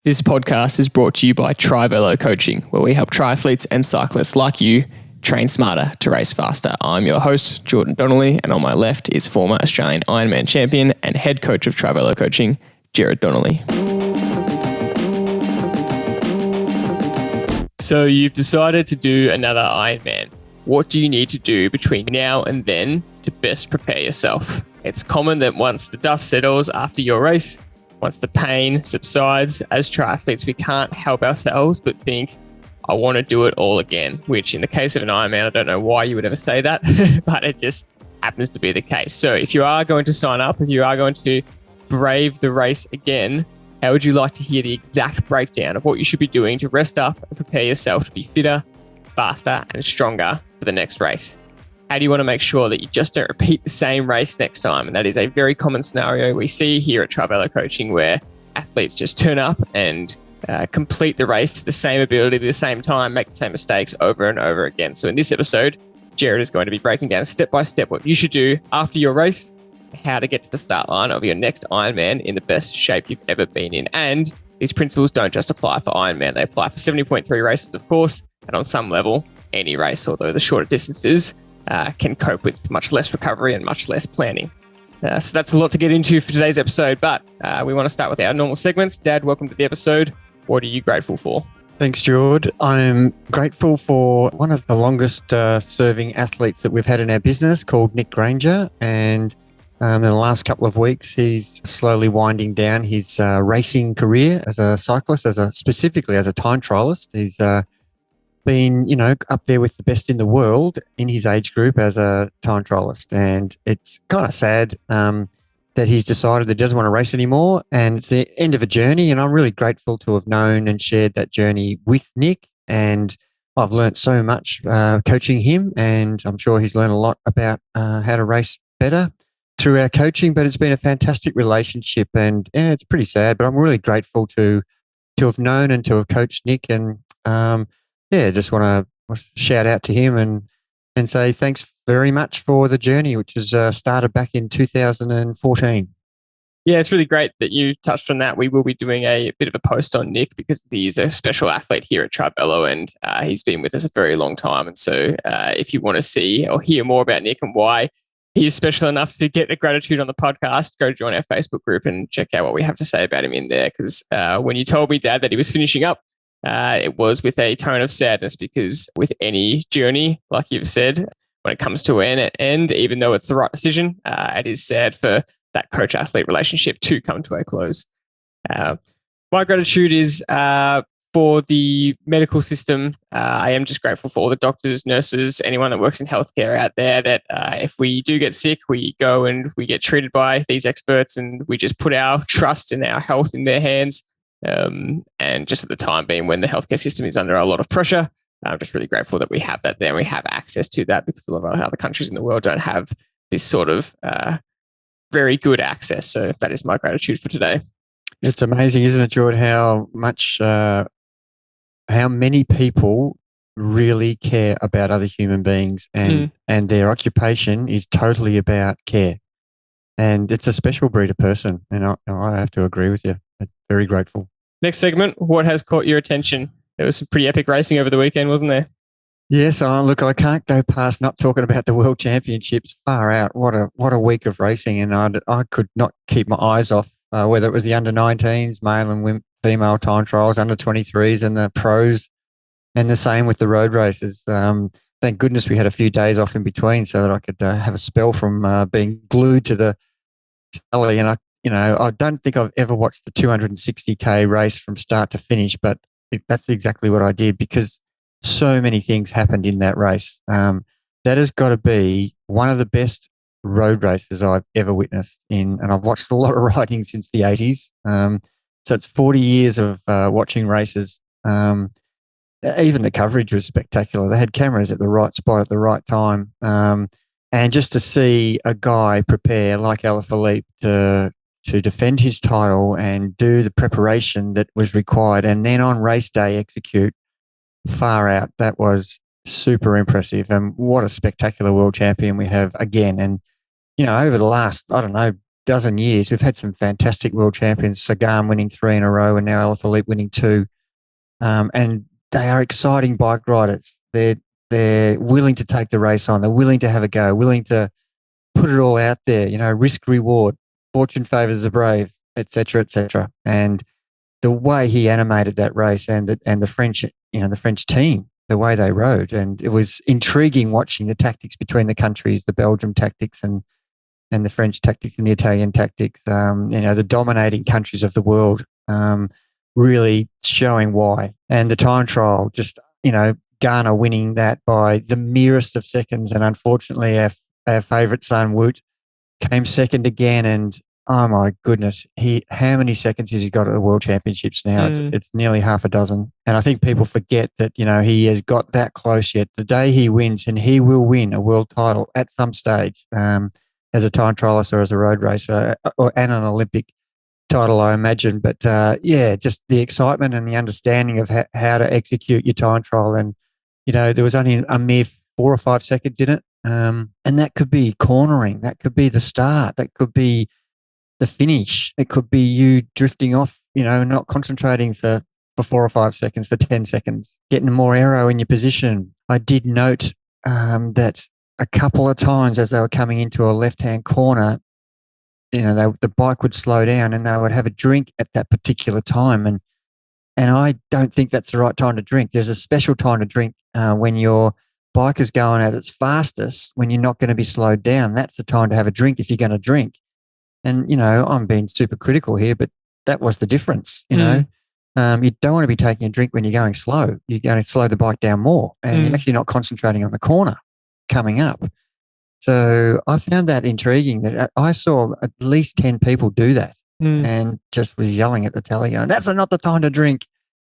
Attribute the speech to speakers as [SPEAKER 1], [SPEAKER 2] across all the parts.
[SPEAKER 1] This podcast is brought to you by Tri Coaching, where we help triathletes and cyclists like you train smarter to race faster. I'm your host, Jordan Donnelly, and on my left is former Australian Ironman Champion and head coach of Tri Coaching, Gerard Donnelly. So you've decided to do another Ironman. What do you need to do between now and then to best prepare yourself? It's common that once the dust settles after your race, once the pain subsides, as triathletes, we can't help ourselves but think, I want to do it all again, which in the case of an Ironman, I don't know why you would ever say that, but it just happens to be the case. So if you are going to sign up, if you are going to brave the race again, how would you like to hear the exact breakdown of what you should be doing to rest up and prepare yourself to be fitter, faster, and stronger for the next race? How do you want to make sure that you just don't repeat the same race next time? And that is a very common scenario we see here at Triathlon Coaching, where athletes just turn up and complete the race to the same ability, at the same time, make the same mistakes over and over again. So in this episode, Gerard is going to be breaking down step by step what you should do after your race, how to get to the start line of your next Ironman in the best shape you've ever been in. And these principles don't just apply for Ironman. They apply for 70.3 races, of course, and on some level, any race, although the shorter distances can cope with much less recovery and much less planning. So that's a lot to get into for today's episode, but we want to start with our normal segments. Dad, welcome to the episode. What are you grateful for?
[SPEAKER 2] Thanks, Jord. I'm grateful for one of the longest serving athletes that we've had in our business, called Nick Granger. And in the last couple of weeks, he's slowly winding down his racing career as a cyclist, specifically as a time trialist. He's been, up there with the best in the world in his age group as a time trialist. And it's kind of sad that he's decided that he doesn't want to race anymore. And it's the end of a journey. And I'm really grateful to have known and shared that journey with Nick. And I've learned so much coaching him. And I'm sure he's learned a lot about how to race better through our coaching. But it's been a fantastic relationship. And it's pretty sad, but I'm really grateful to have known and to have coached Nick. And just want to shout out to him and say thanks very much for the journey, which has started back in 2014.
[SPEAKER 1] Yeah, it's really great that you touched on that. We will be doing a bit of a post on Nick because he's a special athlete here at Tribello, and he's been with us a very long time. And so if you want to see or hear more about Nick and why he's special enough to get a gratitude on the podcast, go join our Facebook group and check out what we have to say about him in there. Because when you told me, Dad, that he was finishing up, it was with a tone of sadness, because with any journey, like you've said, when it comes to an end, even though it's the right decision, it is sad for that coach-athlete relationship to come to a close. My gratitude is for the medical system. I am just grateful for all the doctors, nurses, anyone that works in healthcare out there, that if we do get sick, we go and we get treated by these experts, and we just put our trust and our health in their hands. And just at the time being when the healthcare system is under a lot of pressure, I'm just really grateful that we have that there and we have access to that, because a lot of other countries in the world don't have this sort of very good access. So that is my gratitude for today.
[SPEAKER 2] It's amazing, isn't it, Jordan, how many people really care about other human beings, and their occupation is totally about care. And it's a special breed of person. And I have to agree with you. I'm very grateful.
[SPEAKER 1] Next segment, what has caught your attention? There was some pretty epic racing over the weekend, wasn't there?
[SPEAKER 2] Yes, look, I can't go past not talking about the World Championships. Far out. What a week of racing. And I could not keep my eyes off whether it was the under-19s, male and female time trials, under-23s and the pros, and the same with the road races. Thank goodness we had a few days off in between so that I could have a spell from being glued to the telly. And I don't think I've ever watched the 260K race from start to finish, but that's exactly what I did, because so many things happened in that race. That has got to be one of the best road races I've ever witnessed and I've watched a lot of riding since the 80s. So it's 40 years of watching races. Even the coverage was spectacular. They had cameras at the right spot at the right time. And just to see a guy prepare like Alaphilippe to defend his title and do the preparation that was required, and then on race day execute, far out. That was super impressive. And what a spectacular world champion we have again. And, over the last, dozen years, we've had some fantastic world champions, Sagan winning 3 in a row and now Alaphilippe winning 2. And they are exciting bike riders. They're willing to take the race on. They're willing to have a go, willing to put it all out there, risk reward, fortune favors the brave, etc., etc. And the way he animated that race and the French, the French team, the way they rode, and it was intriguing watching the tactics between the countries, the Belgium tactics and the French tactics and the Italian tactics. The dominating countries of the world, really showing why. And the time trial, just Ghana winning that by the merest of seconds, and unfortunately our favourite son Wout came second again, and oh my goodness, how many seconds has he got at the World Championships now? It's nearly half a dozen. And I think people forget that, he has got that close yet. The day he wins, and he will win a world title at some stage, as a time trialist or as a road racer, and an Olympic title, I imagine. But just the excitement and the understanding of how to execute your time trial. And, there was only a mere 4 or 5 seconds in it. And that could be cornering. That could be the start. That could be the finish. It could be you drifting off, not concentrating for 4 or 5 seconds, for 10 seconds, getting more aero in your position. I did note that a couple of times as they were coming into a left-hand corner, the bike would slow down and they would have a drink at that particular time. And I don't think that's the right time to drink. There's a special time to drink when your bike is going at its fastest, when you're not going to be slowed down. That's the time to have a drink if you're going to drink. And, I'm being super critical here, but that was the difference, you don't want to be taking a drink when you're going slow. You're going to slow the bike down more, and you're actually not concentrating on the corner coming up. So I found that intriguing, that I saw at least 10 people do that and just was yelling at the telly going, that's not the time to drink.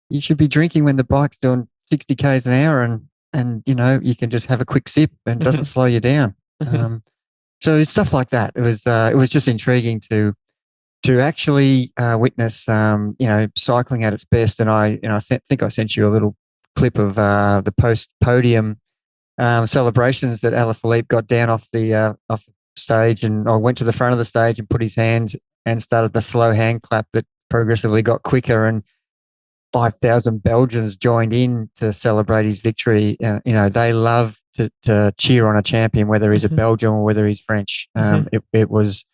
[SPEAKER 2] You should be drinking when the bike's doing 60 Ks an hour and you can just have a quick sip and it doesn't slow you down. So stuff like that. It was just intriguing to actually witness, cycling at its best. And I think I sent you a little clip of the post-podium celebrations that Alaphilippe got down off the stage, and I went to the front of the stage and put his hands and started the slow hand clap that progressively got quicker, and 5,000 Belgians joined in to celebrate his victory. They love to cheer on a champion, whether he's a Belgian or whether he's French. It was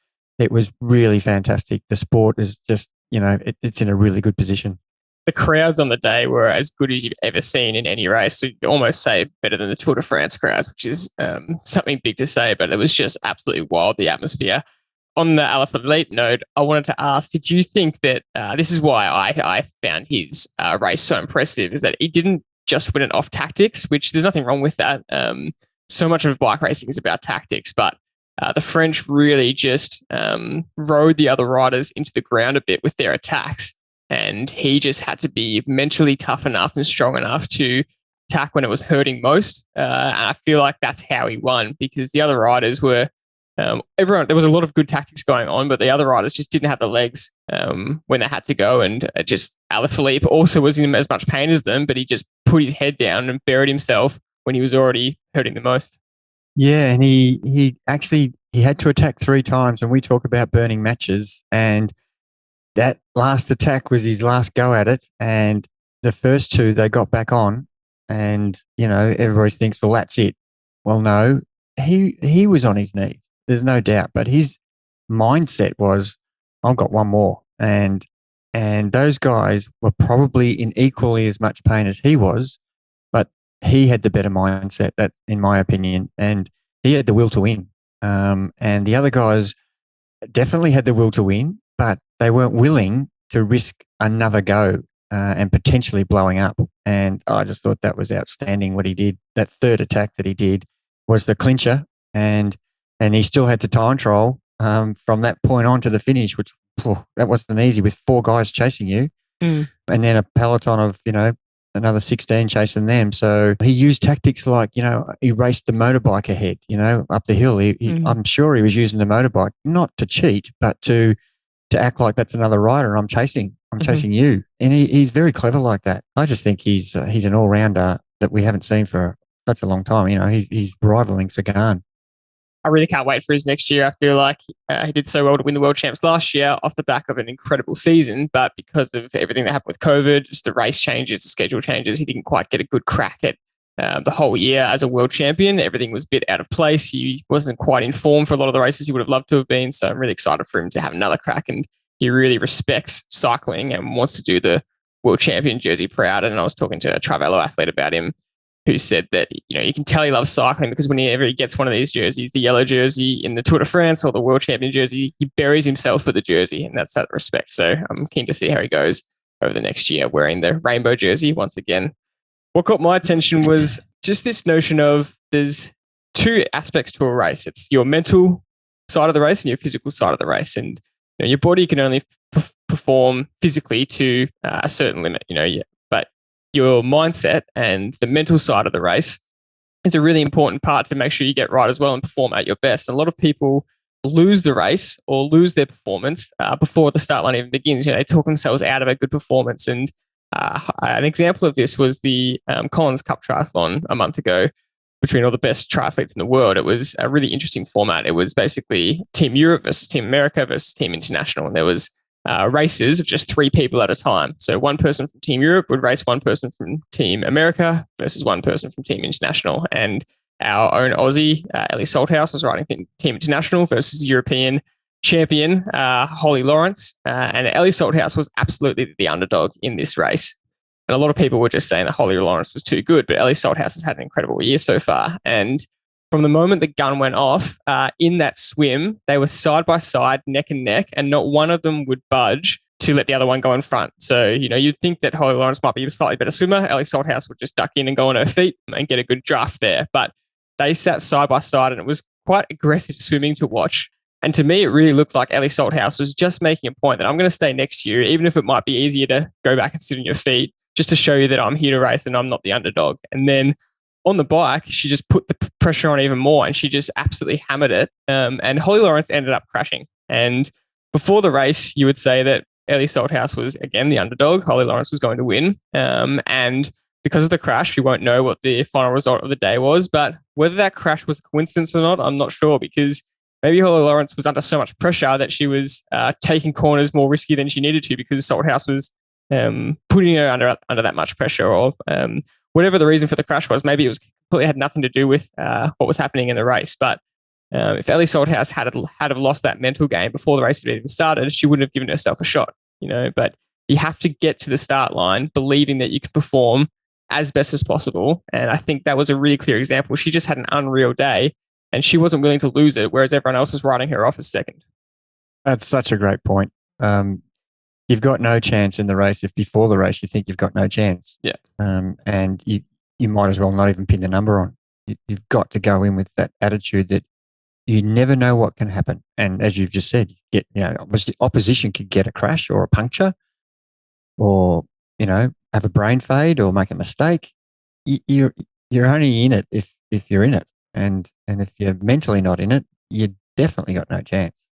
[SPEAKER 2] really fantastic. The sport is just, it's in a really good position.
[SPEAKER 1] The crowds on the day were as good as you've ever seen in any race. So you almost say better than the Tour de France crowds, which is something big to say, but it was just absolutely wild, the atmosphere. On the Alaphilippe note, I wanted to ask, did you think that this is why I found his race so impressive, is that he didn't just win it off tactics, which there's nothing wrong with that. So much of bike racing is about tactics, but the French really just rode the other riders into the ground a bit with their attacks. And he just had to be mentally tough enough and strong enough to attack when it was hurting most. And I feel like that's how he won, because the other riders were, there was a lot of good tactics going on, but the other riders just didn't have the legs when they had to go. And Alaphilippe also was in as much pain as them, but he just put his head down and buried himself when he was already hurting the most.
[SPEAKER 2] Yeah, and he had to attack 3 times, and we talk about burning matches, and that last attack was his last go at it. And the first 2 they got back on, and everybody thinks, well, that's it. Well, no, he was on his knees. There's no doubt, but his mindset was, I've got one more, and those guys were probably in equally as much pain as he was, but he had the better mindset, that, in my opinion, and he had the will to win. And the other guys definitely had the will to win, but they weren't willing to risk another go and potentially blowing up. And I just thought that was outstanding what he did. That third attack that he did was the clincher, and he still had to time trial from that point on to the finish, which that wasn't easy with 4 guys chasing you, and then a peloton of another 16 chasing them. So he used tactics like, he raced the motorbike ahead, up the hill. I'm sure he was using the motorbike not to cheat, but to act like that's another rider. I'm chasing you. And he's very clever like that. I just think he's an all-rounder that we haven't seen for such a long time. He's rivaling Sagan.
[SPEAKER 1] I really can't wait for his next year. I feel like he did so well to win the world champs last year off the back of an incredible season, but because of everything that happened with COVID, just the race changes, the schedule changes, he didn't quite get a good crack at the whole year as a world champion. Everything was a bit out of place. He wasn't quite in form for a lot of the races he would have loved to have been. So I'm really excited for him to have another crack. And he really respects cycling and wants to do the world champion jersey proud. And I was talking to a Travello athlete about him who said that, you can tell he loves cycling because whenever he gets one of these jerseys, the yellow jersey in the Tour de France or the world champion jersey, he buries himself for the jersey. And that's that respect. So I'm keen to see how he goes over the next year wearing the rainbow jersey once again. What caught my attention was just this notion of there's two aspects to a race. It's your mental side of the race and your physical side of the race. And your body can only perform physically to a certain limit, but your mindset and the mental side of the race is a really important part to make sure you get right as well and perform at your best. And a lot of people lose the race or lose their performance before the start line even begins. They talk themselves out of a good performance. And an example of this was the Collins Cup Triathlon a month ago between all the best triathletes in the world. It was a really interesting format. It was basically Team Europe versus Team America versus Team International. And there was races of just 3 people at a time. So one person from Team Europe would race one person from Team America versus one person from Team International. And our own Aussie, Ellie Salthouse, was riding Team International versus European champion, Holly Lawrence. And Ellie Salthouse was absolutely the underdog in this race. And a lot of people were just saying that Holly Lawrence was too good, but Ellie Salthouse has had an incredible year so far. And from the moment the gun went off, in that swim, they were side by side, neck and neck, and not one of them would budge to let the other one go in front. So, you'd think that Holly Lawrence might be a slightly better swimmer. Ellie Salthouse would just duck in and go on her feet and get a good draft there. But they sat side by side, and it was quite aggressive swimming to watch. And to me, it really looked like Ellie Salthouse was just making a point that I'm going to stay next to you, even if it might be easier to go back and sit on your feet, just to show you that I'm here to race and I'm not the underdog. And then on the bike, she just put the pressure on even more and she just absolutely hammered it. And Holly Lawrence ended up crashing. And before the race, you would say that Ellie Salthouse was, again, the underdog. Holly Lawrence was going to win. And because of the crash, we won't know what the final result of the day was. But whether that crash was a coincidence or not, I'm not sure, because maybe Holly Lawrence was under so much pressure that she was taking corners more risky than she needed to because Salthouse was putting her under that much pressure, or whatever the reason for the crash was. Maybe it was completely had nothing to do with what was happening in the race. But if Ellie Salthouse had have lost that mental game before the race had even started, she wouldn't have given herself a shot. But you have to get to the start line believing that you can perform as best as possible. And I think that was a really clear example. She just had an unreal day and she wasn't willing to lose it, whereas everyone else was writing her off as second.
[SPEAKER 2] That's such a great point. You've got no chance in the race if before the race you think you've got no chance.
[SPEAKER 1] Yeah.
[SPEAKER 2] And you might as well not even pin the number on. You've got to go in with that attitude that you never know what can happen. And as you've just said, opposition could get a crash or a puncture, or have a brain fade or make a mistake. You're only in it if you're in it, and if you're mentally not in it, you definitely got no chance.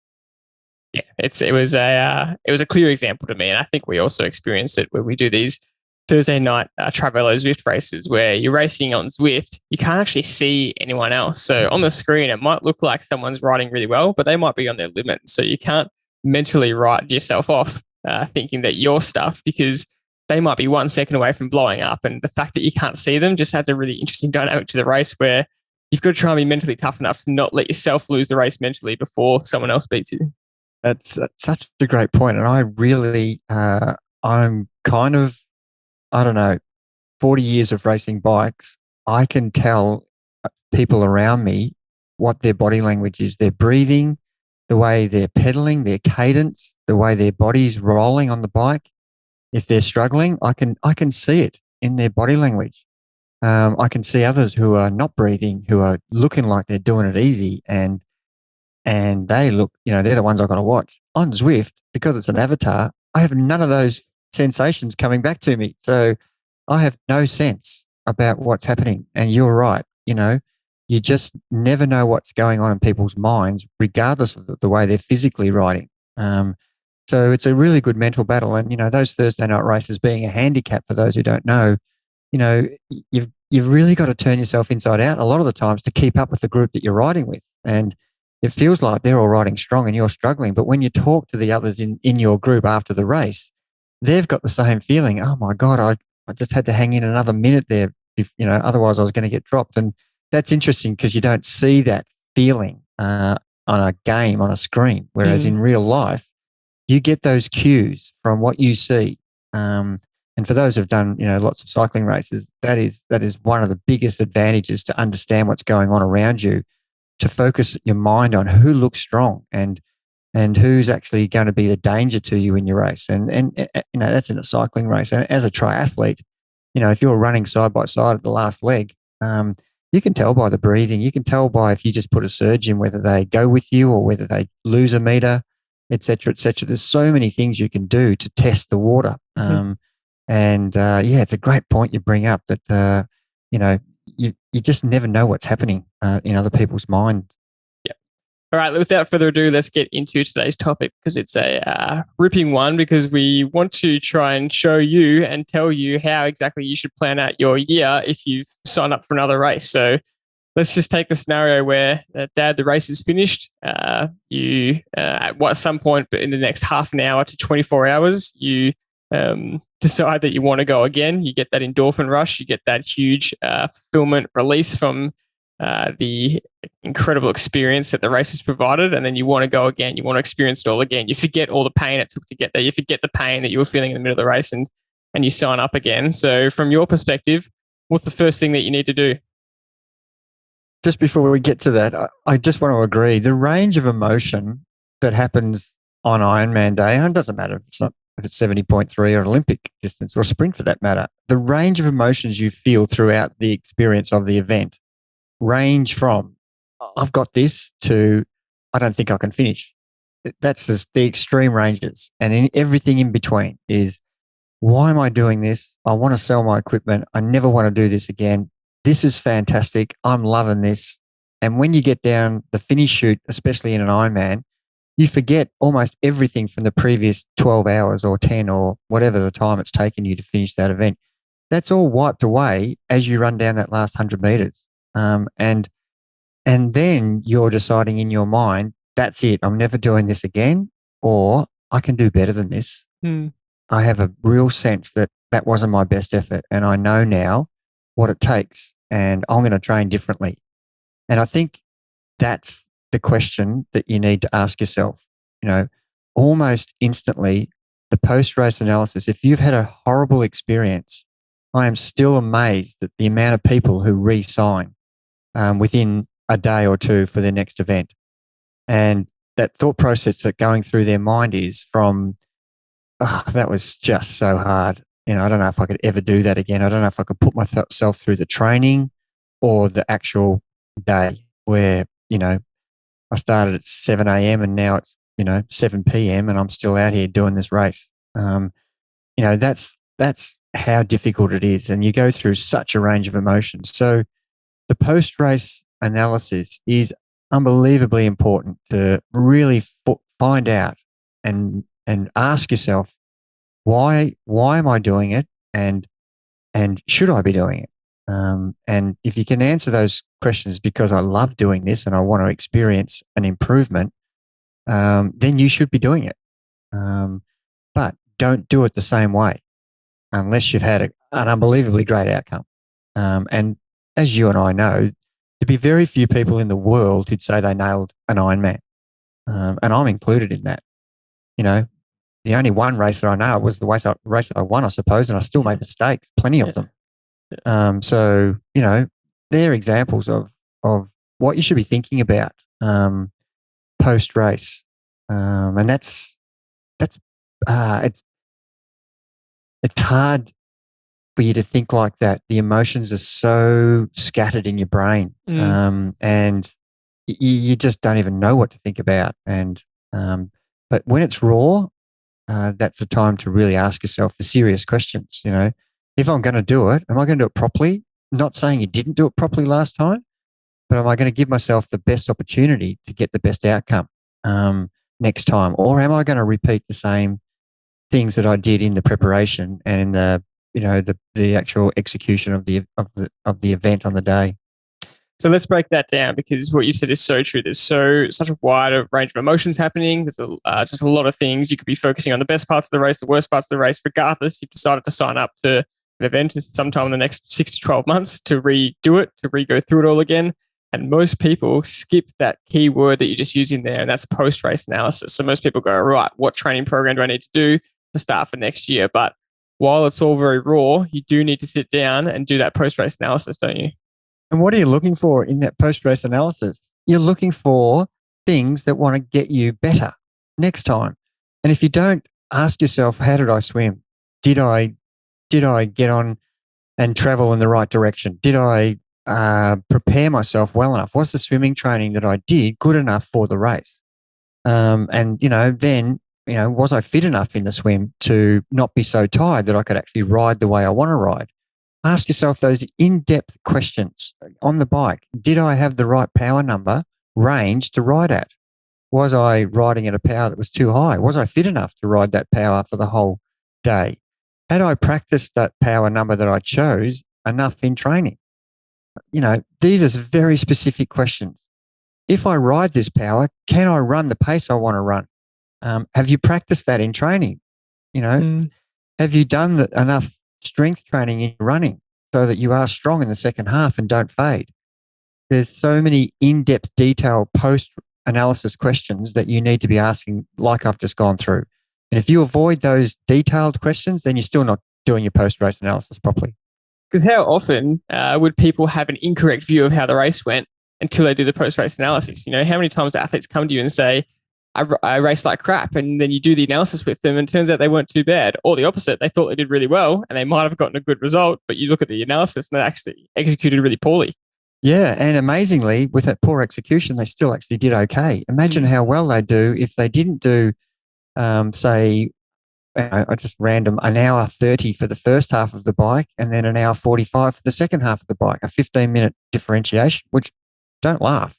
[SPEAKER 1] Yeah, it was a clear example to me, and I think we also experienced it when we do these Thursday night Travello Zwift races where you're racing on Zwift. You can't actually see anyone else, so on the screen it might look like someone's riding really well, but they might be on their limit. So you can't mentally write yourself off thinking that you're stuffed, because they might be 1 second away from blowing up, and the fact that you can't see them just adds a really interesting dynamic to the race where you've got to try and be mentally tough enough to not let yourself lose the race mentally before someone else beats you.
[SPEAKER 2] That's such a great point. And I really, I'm kind of, 40 years of racing bikes, I can tell people around me what their body language is. Their breathing, the way they're pedaling, their cadence, the way their body's rolling on the bike. If they're struggling, I can see it in their body language. I can see others who are not breathing, who are looking like they're doing it easy, and they look, they're the ones I've got to watch. On Zwift, because it's an avatar, I have none of those sensations coming back to me. So I have no sense about what's happening. And you're right, you just never know what's going on in people's minds, regardless of the way they're physically riding. So it's a really good mental battle. And, those Thursday night races being a handicap for those who don't know, you've really got to turn yourself inside out a lot of the times to keep up with the group that you're riding with. And it feels like they're all riding strong and you're struggling. But when you talk to the others in your group after the race, they've got the same feeling. Oh my God, I just had to hang in another minute there. Otherwise I was going to get dropped. And that's interesting because you don't see that feeling on a game, on a screen. Whereas in real life, you get those cues from what you see. And for those who've done, lots of cycling races, that is one of the biggest advantages to understand what's going on around you, to focus your mind on who looks strong and who's actually going to be the danger to you in your race. And that's in a cycling race. And as a triathlete, if you're running side by side at the last leg, you can tell by the breathing. You can tell by if you just put a surge in, whether they go with you or whether they lose a meter, et cetera, et cetera. There's so many things you can do to test the water. It's a great point you bring up that, you just never know what's happening in other people's minds.
[SPEAKER 1] Yeah. All right. Without further ado, let's get into today's topic, because it's a ripping one, because we want to try and show you and tell you how exactly you should plan out your year if you've signed up for another race. So let's just take the scenario where, Dad, the race is finished. You, at some point in the next half an hour to 24 hours, you decide that you want to go again. You get that endorphin rush. You get that huge fulfillment release from the incredible experience that the race has provided. And then you want to go again. You want to experience it all again. You forget all the pain it took to get there. You forget the pain that you were feeling in the middle of the race, and you sign up again. So from your perspective, what's the first thing that you need to do?
[SPEAKER 2] Just before we get to that, I just want to agree. The range of emotion that happens on Ironman Day, and it doesn't matter if it's 70.3 or an Olympic distance or a sprint for that matter, the range of emotions you feel throughout the experience of the event range from, I've got this, to, I don't think I can finish. That's just the extreme ranges. And everything in between is, why am I doing this? I want to sell my equipment. I never want to do this again. This is fantastic. I'm loving this. And when you get down the finish chute, especially in an Ironman, you forget almost everything from the previous 12 hours or 10 or whatever the time it's taken you to finish that event. That's all wiped away as you run down that last 100 meters. And then you're deciding in your mind, that's it. I'm never doing this again, or I can do better than this. I have a real sense that wasn't my best effort, and I know now what it takes, and I'm going to train differently. And I think that's the question that you need to ask yourself. Almost instantly, the post-race analysis. If you've had a horrible experience, I am still amazed at the amount of people who re-sign within a day or two for their next event. And that thought process that going through their mind is from, that was just so hard. I don't know if I could ever do that again. I don't know if I could put myself through the training or the actual day where, I started at 7 a.m. and now it's, 7 p.m. and I'm still out here doing this race. That's how difficult it is. And you go through such a range of emotions. So the post-race analysis is unbelievably important to really find out and ask yourself, why am I doing it? And should I be doing it? And if you can answer those questions, because I love doing this and I want to experience an improvement, then you should be doing it. But don't do it the same way unless you've had an unbelievably great outcome. And as you and I know, there'd be very few people in the world who'd say they nailed an Ironman. And I'm included in that. The only one race that I know was the race that I won, I suppose, and I still made mistakes, plenty of them. So, they're examples of what you should be thinking about post-race. And it's hard for you to think like that. The emotions are so scattered in your brain, and you just don't even know what to think about. And but when it's raw, that's the time to really ask yourself the serious questions. If I'm going to do it, am I going to do it properly? Not saying you didn't do it properly last time, but am I going to give myself the best opportunity to get the best outcome next time? Or am I going to repeat the same things that I did in the preparation and in the actual execution of the event on the day?
[SPEAKER 1] So let's break that down, because what you said is so true. There's such a wide range of emotions happening. There's just a lot of things. You could be focusing on the best parts of the race, the worst parts of the race. Regardless, you've decided to sign up to an event sometime in the next 6 to 12 months to redo it, to re-go through it all again. And most people skip that key word that you just used in there, and that's post-race analysis. So most people go, right, what training program do I need to do to start for next year? But while it's all very raw, you do need to sit down and do that post-race analysis, don't you?
[SPEAKER 2] And what are you looking for in that post-race analysis? You're looking for things that want to get you better next time. And if you don't, ask yourself, how did I swim? Did I get on and travel in the right direction? Did I prepare myself well enough? Was the swimming training that I did good enough for the race? And, then, was I fit enough in the swim to not be so tired that I could actually ride the way I want to ride? Ask yourself those in-depth questions on the bike. Did I have the right power number range to ride at? Was I riding at a power that was too high? Was I fit enough to ride that power for the whole day? Had I practiced that power number that I chose enough in training? These are very specific questions. If I ride this power, can I run the pace I want to run? Have you practiced that in training? Have you done enough strength training in running so that you are strong in the second half and don't fade? There's so many in-depth, detailed post-analysis questions that you need to be asking, like I've just gone through. And if you avoid those detailed questions, then you're still not doing your post-race analysis properly.
[SPEAKER 1] Because how often would people have an incorrect view of how the race went until they do the post-race analysis? How many times do athletes come to you and say, I raced like crap, and then you do the analysis with them and it turns out they weren't too bad. Or the opposite, they thought they did really well and they might have gotten a good result, but you look at the analysis and they actually executed really poorly.
[SPEAKER 2] Yeah, and amazingly, with that poor execution, they still actually did okay. Imagine how well they do if they didn't do, say, I just random, an hour 30 for the first half of the bike and then an hour 45 for the second half of the bike, a 15-minute differentiation, which, don't laugh.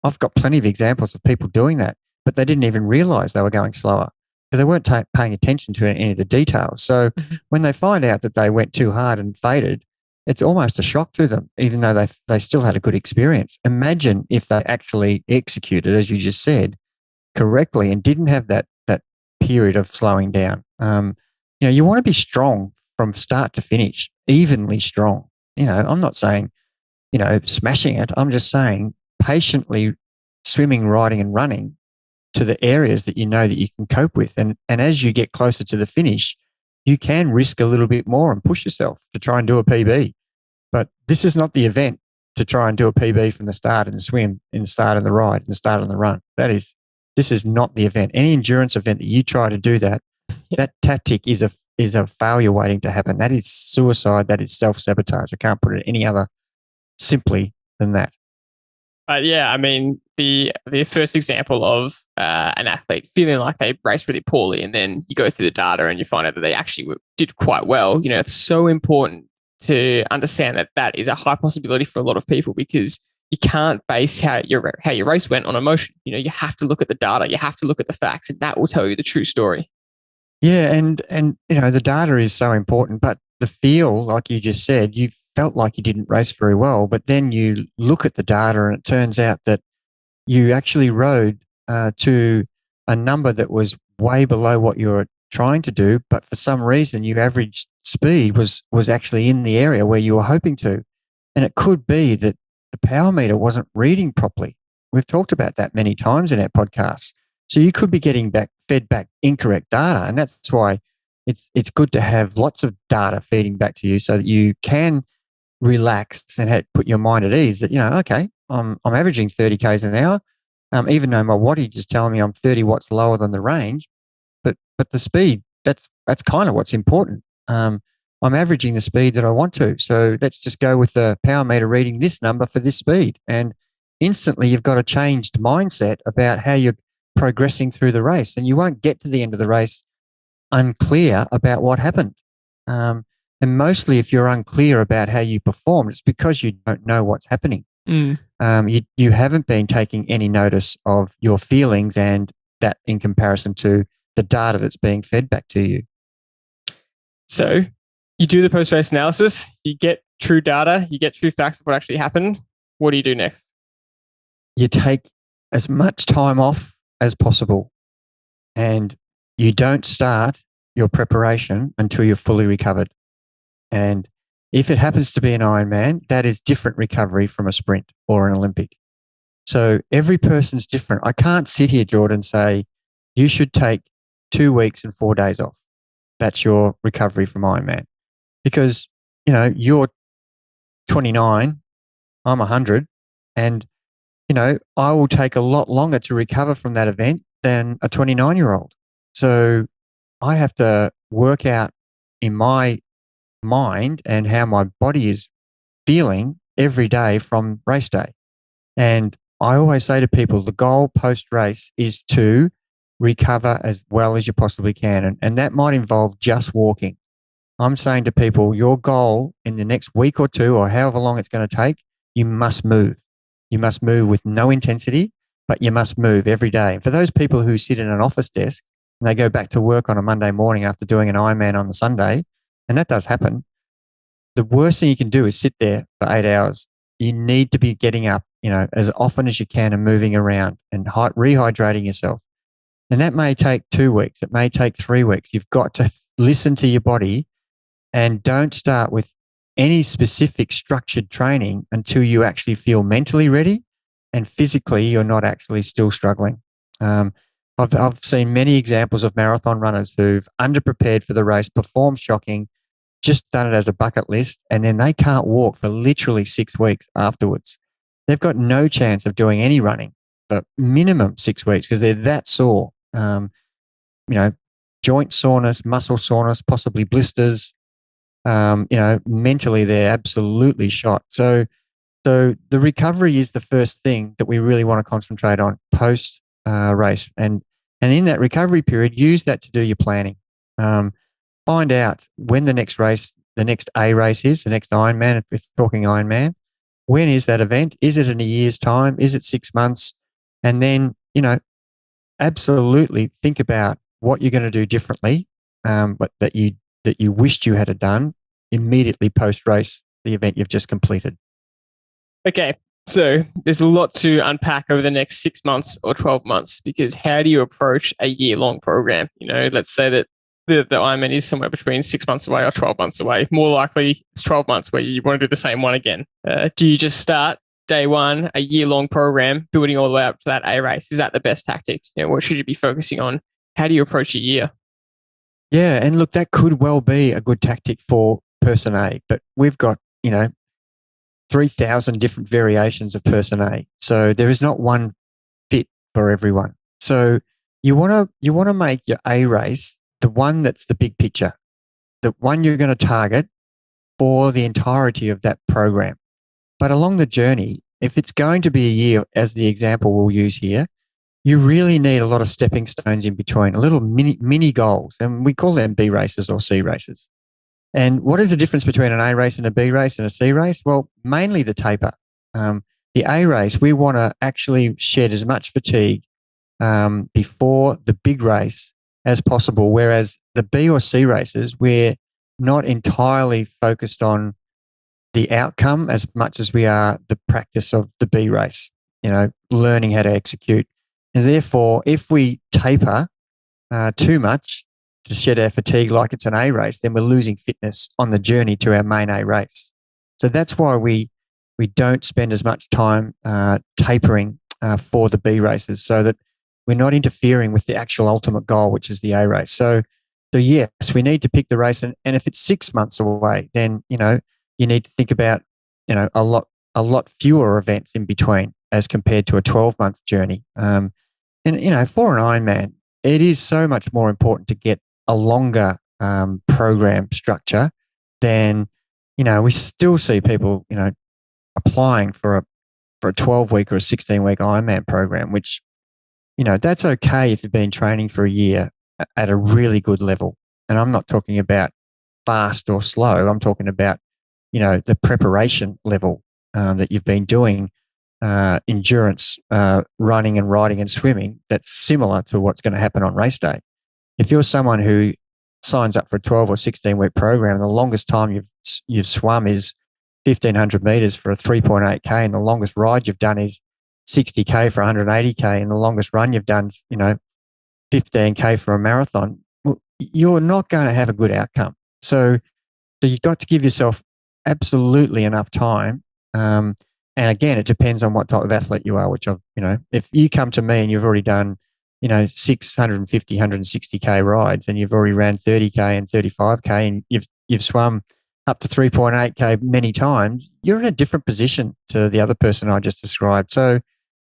[SPEAKER 2] I've got plenty of examples of people doing that, but they didn't even realize they were going slower because they weren't paying attention to any of the details. So when they find out that they went too hard and faded, it's almost a shock to them, even though they still had a good experience. Imagine if they actually executed, as you just said, correctly and didn't have that period of slowing down. You want to be strong from start to finish, evenly strong. I'm not saying, smashing it. I'm just saying patiently swimming, riding and running to the areas that you know that you can cope with. And as you get closer to the finish, you can risk a little bit more and push yourself to try and do a PB. But this is not the event to try and do a PB from the start in the swim, in the start of the ride, in the start of the run. This is not the event. Any endurance event that you try to do that tactic is a failure waiting to happen. That is suicide. That is self-sabotage. I can't put it any other simply than that.
[SPEAKER 1] Yeah, I mean, the first example of an athlete feeling like they raced really poorly, and then you go through the data and you find out that they actually did quite well. It's so important to understand that is a high possibility for a lot of people, because you can't base how your race went on emotion. You have to look at the data, you have to look at the facts, and that will tell you the true story.
[SPEAKER 2] Yeah, and the data is so important, but the feel, like you just said, you felt like you didn't race very well, but then you look at the data and it turns out that you actually rode to a number that was way below what you were trying to do, but for some reason your average speed was actually in the area where you were hoping to. And it could be that the power meter wasn't reading properly. We've talked about that many times in our podcasts. So you could be getting fed back incorrect data. And that's why it's good to have lots of data feeding back to you so that you can relax and put your mind at ease that, okay, I'm averaging 30 Ks an hour, even though my wattage is telling me I'm 30 watts lower than the range. But the speed, that's kind of what's important. I'm averaging the speed that I want to. So let's just go with the power meter reading this number for this speed. And instantly you've got a changed mindset about how you're progressing through the race. And you won't get to the end of the race unclear about what happened. And mostly if you're unclear about how you performed, it's because you don't know what's happening. You haven't been taking any notice of your feelings and that in comparison to the data that's being fed back to you.
[SPEAKER 1] So you do the post-race analysis, you get true data, you get true facts of what actually happened. What do you do next?
[SPEAKER 2] You take as much time off as possible, and you don't start your preparation until you're fully recovered. And if it happens to be an Ironman, that is different recovery from a sprint or an Olympic. So every person's different. I can't sit here, Jordan, and say you should take 2 weeks and 4 days off. That's your recovery from Ironman. Because, you're 29, I'm 100, and, I will take a lot longer to recover from that event than a 29-year-old. So I have to work out in my mind and how my body is feeling every day from race day. And I always say to people, the goal post-race is to recover as well as you possibly can. And that might involve just walking. I'm saying to people, your goal in the next week or two, or however long it's going to take, you must move. You must move with no intensity, but you must move every day. For those people who sit in an office desk and they go back to work on a Monday morning after doing an Ironman on the Sunday, and that does happen, the worst thing you can do is sit there for 8 hours. You need to be getting up, as often as you can and moving around and rehydrating yourself. And that may take 2 weeks. It may take 3 weeks. You've got to listen to your body and don't start with any specific structured training until you actually feel mentally ready and physically you're not actually still struggling. I've seen many examples of marathon runners who've underprepared for the race, performed shocking, just done it as a bucket list, and then they can't walk for literally 6 weeks afterwards. They've got no chance of doing any running for minimum 6 weeks because they're that sore. Joint soreness, muscle soreness, possibly blisters. Mentally they're absolutely shot. So the recovery is the first thing that we really want to concentrate on post race. And in that recovery period, use that to do your planning. Find out when the next race, the next A race is, the next Ironman, if we're talking Ironman. When is that event? Is it in a year's time? Is it 6 months? And then, absolutely think about what you're going to do differently, but that you wished you had done immediately post-race, the event you've just completed.
[SPEAKER 1] Okay, so there's a lot to unpack over the next 6 months or 12 months, because how do you approach a year-long program? Let's say that the Ironman is somewhere between 6 months away or 12 months away. More likely, it's 12 months where you want to do the same one again. Do you just start day one, a year-long program, building all the way up to that A race? Is that the best tactic? What should you be focusing on? How do you approach a year?
[SPEAKER 2] Yeah, and look, that could well be a good tactic for person A, but we've got, 3,000 different variations of person A. So there is not one fit for everyone. So you want to make your A race the one that's the big picture, the one you're going to target for the entirety of that program. But along the journey, if it's going to be a year, as the example we'll use here, you really need a lot of stepping stones in between, a little mini goals. And we call them B races or C races. And what is the difference between an A race and a B race and a C race? Well, mainly the taper. The A race, we want to actually shed as much fatigue before the big race as possible, whereas the B or C races, we're not entirely focused on the outcome as much as we are the practice of the B race, learning how to execute. And therefore, if we taper too much to shed our fatigue like it's an A race, then we're losing fitness on the journey to our main A race. So that's why we don't spend as much time tapering for the B races, so that we're not interfering with the actual ultimate goal, which is the A race. So yes, we need to pick the race. And if it's 6 months away, then, you need to think about, a lot fewer events in between as compared to a 12-month journey. And, for an Ironman, it is so much more important to get a longer program structure than, we still see people, applying for a 12-week or a 16-week Ironman program, which, that's okay if you've been training for a year at a really good level. And I'm not talking about fast or slow. I'm talking about, the preparation level that you've been doing, endurance, running and riding and swimming, that's similar to what's going to happen on race day. If you're someone who signs up for a 12 or 16-week program and the longest time you've swum is 1,500 meters for a 3.8K, and the longest ride you've done is 60K for 180K, and the longest run you've done is, 15K for a marathon, well, you're not going to have a good outcome. So you've got to give yourself absolutely enough time. And again, it depends on what type of athlete you are, which if you come to me and you've already done, 650, 160K rides, and you've already ran 30K and 35K, and you've swum up to 3.8K many times, you're in a different position to the other person I just described. So,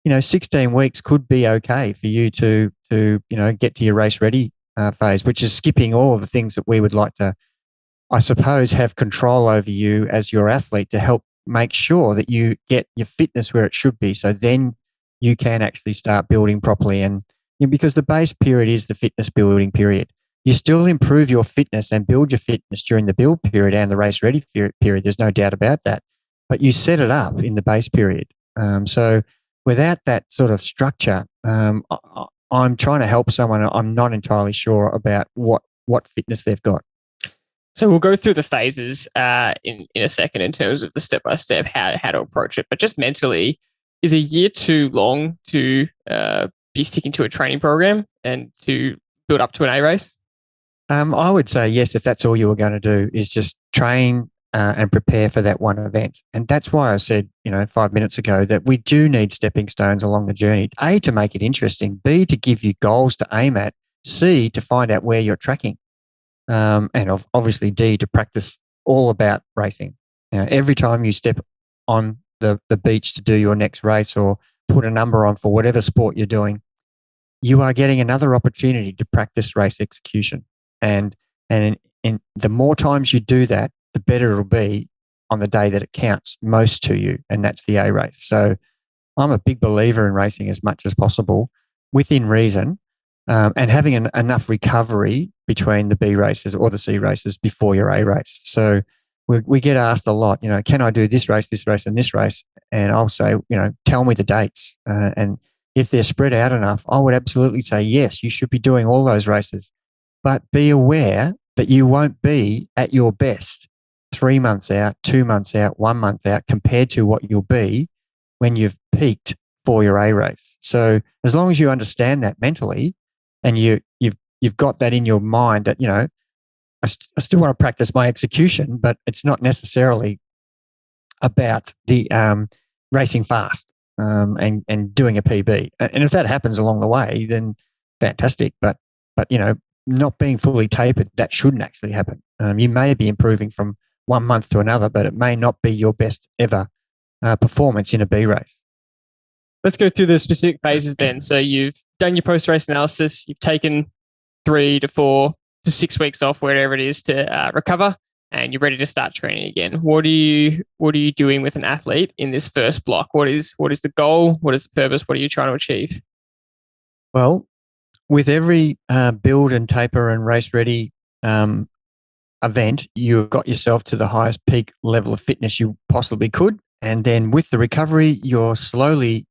[SPEAKER 2] 16 weeks could be okay for you to get to your race ready phase, which is skipping all of the things that we would like to, I suppose, have control over you as your athlete to help make sure that you get your fitness where it should be. So then you can actually start building properly. And because the base period is the fitness building period, you still improve your fitness and build your fitness during the build period and the race ready period. There's no doubt about that. But you set it up in the base period. So without that sort of structure, I'm trying to help someone. I'm not entirely sure about what fitness they've got.
[SPEAKER 1] So we'll go through the phases in a second in terms of the step-by-step, how to approach it. But just mentally, is a year too long to be sticking to a training program and to build up to an A race?
[SPEAKER 2] I would say yes, if that's all you were going to do is just train and prepare for that one event. And that's why I said, 5 minutes ago, that we do need stepping stones along the journey. A, to make it interesting. B, to give you goals to aim at. C, to find out where you're tracking. And obviously D, to practice all about racing. Every time you step on the beach to do your next race or put a number on for whatever sport you're doing, you are getting another opportunity to practice race execution. And in the more times you do that, the better it'll be on the day that it counts most to you, and that's the A race. So I'm a big believer in racing as much as possible within reason, and having enough recovery between the B races or the C races before your A race. So we get asked a lot, can I do this race, and this race? And I'll say, tell me the dates. And if they're spread out enough, I would absolutely say, yes, you should be doing all those races. But be aware that you won't be at your best 3 months out, 2 months out, 1 month out compared to what you'll be when you've peaked for your A race. So as long as you understand that mentally, and you've got that in your mind that, I still want to practice my execution, but it's not necessarily about the racing fast and doing a PB. And if that happens along the way, then fantastic. But not being fully tapered, that shouldn't actually happen. You may be improving from 1 month to another, but it may not be your best ever performance in a B race.
[SPEAKER 1] Let's go through the specific phases then. So you've done your post-race analysis. You've taken 3 to 4 to 6 weeks off, wherever it is, to recover, and you're ready to start training again. What are you doing with an athlete in this first block? What is the goal? What is the purpose? What are you trying to achieve?
[SPEAKER 2] Well, with every build and taper and race ready event, you got yourself to the highest peak level of fitness you possibly could. And then with the recovery, you're slowly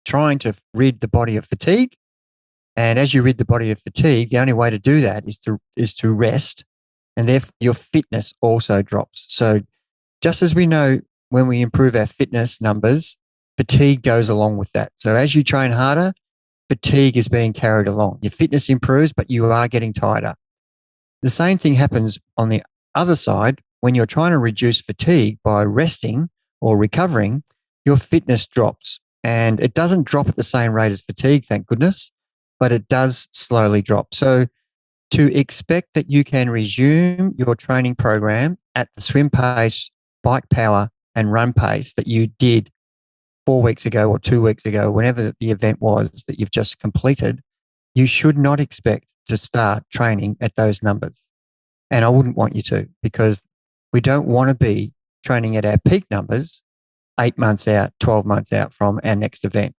[SPEAKER 2] trying to rid the body of fatigue. And as you rid the body of fatigue, the only way to do that is to rest, and therefore your fitness also drops. So just as we know, when we improve our fitness numbers, fatigue goes along with that. So as you train harder, fatigue is being carried along. Your fitness improves, but you are getting tighter. The same thing happens on the other side. When you're trying to reduce fatigue by resting or recovering, your fitness drops. And it doesn't drop at the same rate as fatigue, thank goodness, but it does slowly drop. So to expect that you can resume your training program at the swim pace, bike power, and run pace that you did 4 weeks ago or 2 weeks ago, whenever the event was that you've just completed, you should not expect to start training at those numbers. And I wouldn't want you to, because we don't want to be training at our peak numbers 8 months out, 12 months out from our next event.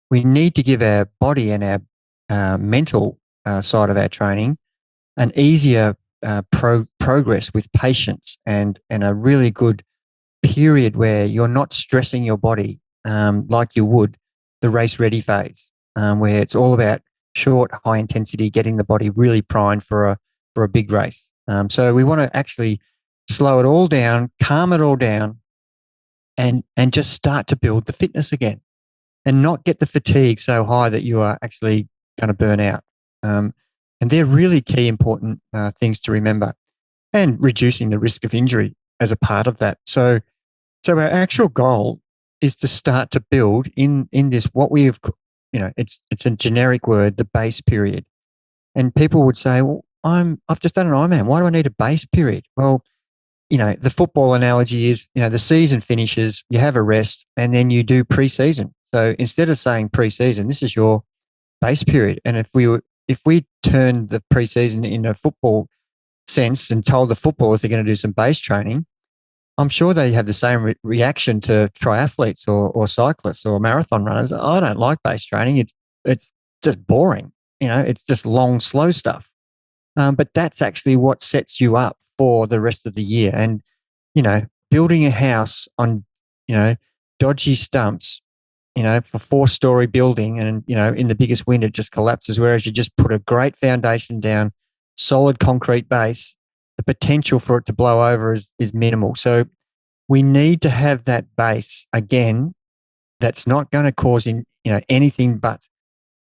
[SPEAKER 2] We need to give our body and our mental side of our training an easier progress with patience and a really good period where you're not stressing your body like you would the race ready phase, where it's all about short, high intensity, getting the body really primed for a big race. So we want to actually slow it all down, calm it all down, and just start to build the fitness again and not get the fatigue so high that you are actually going to burn out. And they're really key important things to remember, and reducing the risk of injury as a part of that. So our actual goal is to start to build in this, what we have, it's a generic word, the base period. And people would say, well, I've just done an Ironman. Why do I need a base period? Well, the football analogy is, the season finishes, you have a rest, and then you do pre-season. So instead of saying pre-season, this is your base period. And if we turned the pre-season in a football sense and told the footballers they're going to do some base training, I'm sure they have the same reaction to triathletes or cyclists or marathon runners. I don't like base training. It's just boring. It's just long, slow stuff. But that's actually what sets you up for the rest of the year. And, building a house on, dodgy stumps, for 4-story building, and, in the biggest wind, it just collapses. Whereas you just put a great foundation down, solid concrete base, the potential for it to blow over is minimal. So we need to have that base again. That's not going to cause anything but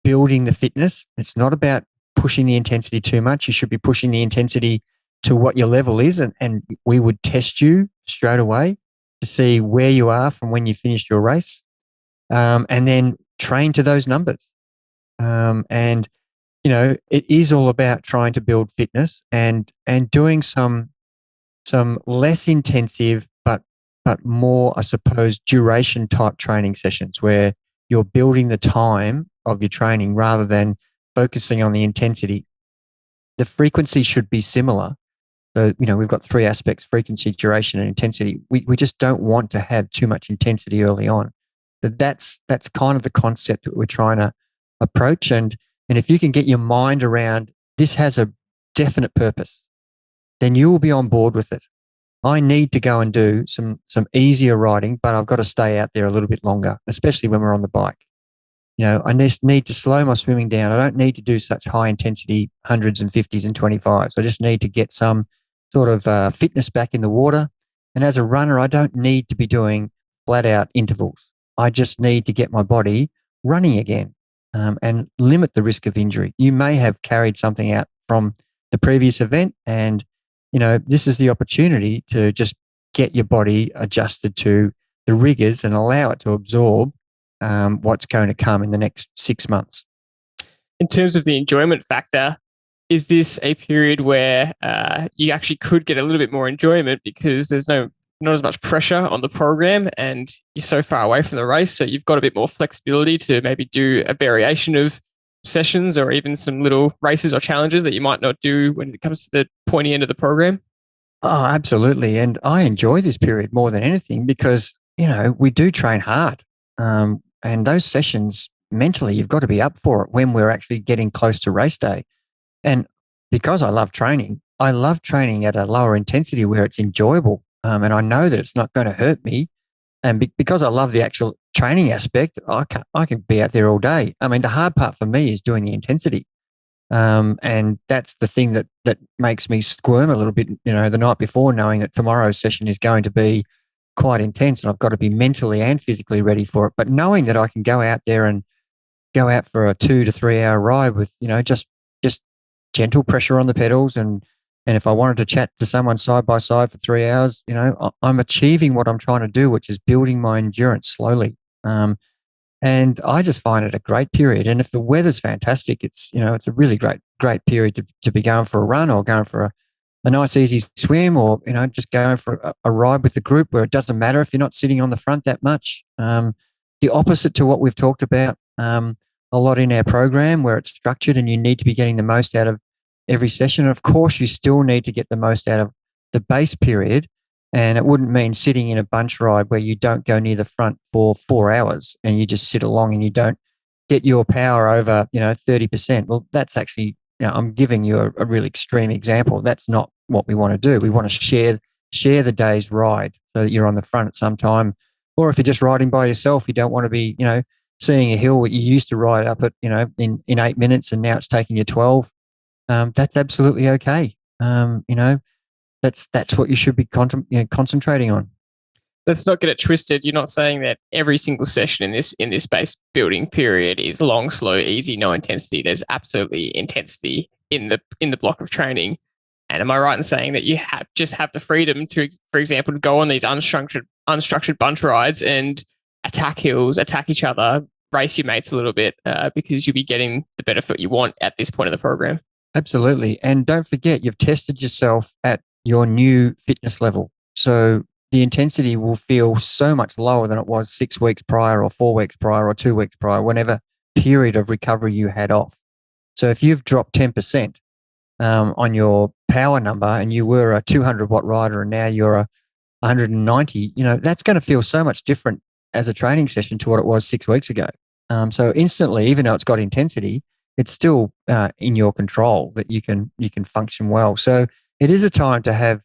[SPEAKER 2] building the fitness. It's not about pushing the intensity too much. You should be pushing the intensity to what your level is. And we would test you straight away to see where you are from when you finished your race. And then train to those numbers. And it is all about trying to build fitness and doing some less intensive, but more, I suppose, duration type training sessions where you're building the time of your training rather than focusing on the intensity. The frequency should be similar. So, we've got 3 aspects: frequency, duration, and intensity. We just don't want to have too much intensity early on. So that's kind of the concept that we're trying to approach. And if you can get your mind around this has a definite purpose, then you will be on board with it. I need to go and do some easier riding, but I've got to stay out there a little bit longer, especially when we're on the bike. I just need to slow my swimming down. I don't need to do such high intensity 100s and 50s and 25s. I just need to get some sort of fitness back in the water. And as a runner, I don't need to be doing flat out intervals. I just need to get my body running again. And limit the risk of injury. You may have carried something out from the previous event, and this is the opportunity to just get your body adjusted to the rigors and allow it to absorb what's going to come in the next 6 months.
[SPEAKER 1] In terms of the enjoyment factor, is this a period where you actually could get a little bit more enjoyment because there's not as much pressure on the program and you're so far away from the race, so you've got a bit more flexibility to maybe do a variation of sessions or even some little races or challenges that you might not do when it comes to the pointy end of the program?
[SPEAKER 2] Oh, absolutely. And I enjoy this period more than anything because, we do train hard. And those sessions, mentally, you've got to be up for it when we're actually getting close to race day. And because I love training at a lower intensity where it's enjoyable. And I know that it's not going to hurt me. And because I love the actual training aspect, I can be out there all day. I mean, the hard part for me is doing the intensity. And that's the thing that makes me squirm a little bit, the night before, knowing that tomorrow's session is going to be quite intense and I've got to be mentally and physically ready for it. But knowing that I can go out there and go out for a 2 to 3 hour ride with, just gentle pressure on the pedals. And if I wanted to chat to someone side by side for 3 hours, I'm achieving what I'm trying to do, which is building my endurance slowly. And I just find it a great period. And if the weather's fantastic, it's a really great period to be going for a run or going for a nice easy swim, or just going for a ride with the group where it doesn't matter if you're not sitting on the front that much. The opposite to what we've talked about a lot in our program, where it's structured and you need to be getting the most out of every session. And of course, you still need to get the most out of the base period. And it wouldn't mean sitting in a bunch ride where you don't go near the front for 4 hours and you just sit along and you don't get your power over, 30%. Well, that's actually, I'm giving you a really extreme example. That's not what we want to do. We want to share the day's ride so that you're on the front at some time. Or if you're just riding by yourself, you don't want to be, seeing a hill that you used to ride up at, in 8 minutes and now it's taking you 12. That's absolutely okay. That's what you should be concentrating on.
[SPEAKER 1] Let's not get it twisted. You're not saying that every single session in this base building period is long, slow, easy, no intensity. There's absolutely intensity in the block of training. And am I right in saying that you just have the freedom to, for example, to go on these unstructured bunch rides and attack hills, attack each other, race your mates a little bit, because you'll be getting the benefit you want at this point of the program?
[SPEAKER 2] Absolutely. And don't forget, you've tested yourself at your new fitness level. So the intensity will feel so much lower than it was 6 weeks prior or 4 weeks prior or 2 weeks prior, whenever period of recovery you had off. So if you've dropped 10% on your power number and you were a 200 watt rider and now you're a 190, that's going to feel so much different as a training session to what it was 6 weeks ago. So instantly, even though it's got intensity, it's still in your control that you can function well. So it is a time to have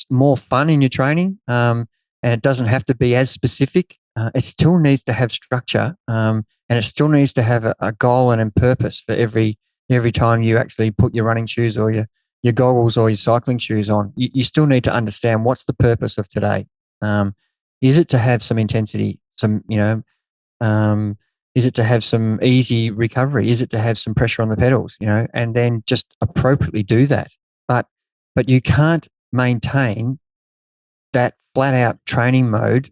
[SPEAKER 2] more fun in your training, and it doesn't have to be as specific. It still needs to have structure, and it still needs to have a goal and a purpose for every time you actually put your running shoes or your goggles or your cycling shoes on. You still need to understand what's the purpose of today. Is it to have some intensity, is it to have some easy recovery? Is it to have some pressure on the pedals, and then just appropriately do that. But you can't maintain that flat out training mode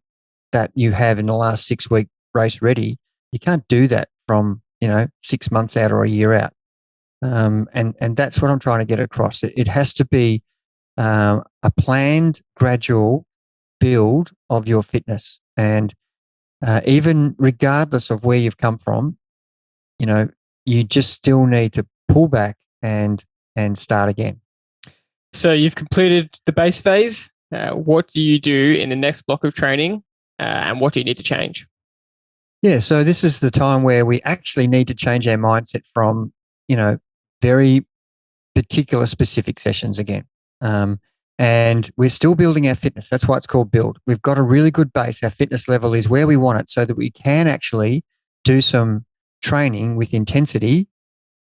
[SPEAKER 2] that you have in the last 6 week race ready. You can't do that from, 6 months out or a year out. And that's what I'm trying to get across. It has to be a planned, gradual build of your fitness. And even regardless of where you've come from, you just still need to pull back and start again.
[SPEAKER 1] So you've completed the base phase. What do you do in the next block of training, and what do you need to change?
[SPEAKER 2] Yeah, so this is the time where we actually need to change our mindset from, very particular specific sessions again. And we're still building our fitness. That's why it's called build. We've got a really good base. Our fitness level is where we want it so that we can actually do some training with intensity,